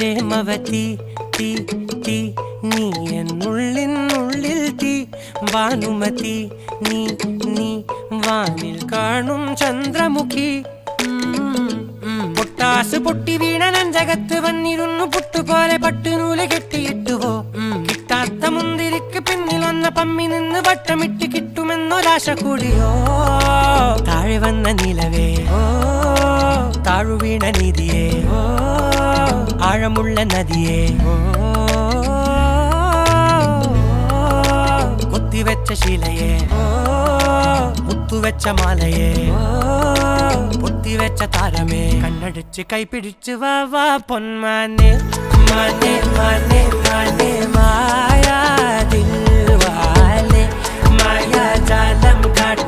പ്രേമവതി തീ തീ നീ എന്നുള്ളിൽ തീ ഭാനുമതി നീ നീ വാനിൽ കാണും ചന്ദ്രമുഖി പൊട്ടാസ് പൊട്ടി വീണ നെഞ്ചകത്ത് വന്നിരുന്നു പുട്ടുപോലെ പട്ടുനൂല് കെട്ടിയിട്ടുവോ കിട്ടാത്ത മുന്തിരിക്ക് പിന്നിൽ വന്ന പമ്മി നിന്ന് വട്ടമിട്ട് കിട്ടുമെന്നൊരാശ കൂടിയോ താഴെ വന്ന നിലവേ താഴു വീണ നിധിയേ ആഴമുള്ള നദിയേ കൊത്തിവെച്ച ശിലയേ മുത്തുവെച്ച മാലയേ പൊത്തിവെച്ച താരമേ കണ്ണടിച്ച് കൈപിടിച്ച് വാ വാ പൊന്മാനെ മാനെ മാനെ മാനെ മായാ ദിൽവാലെ മായാജാലം കാട്ടി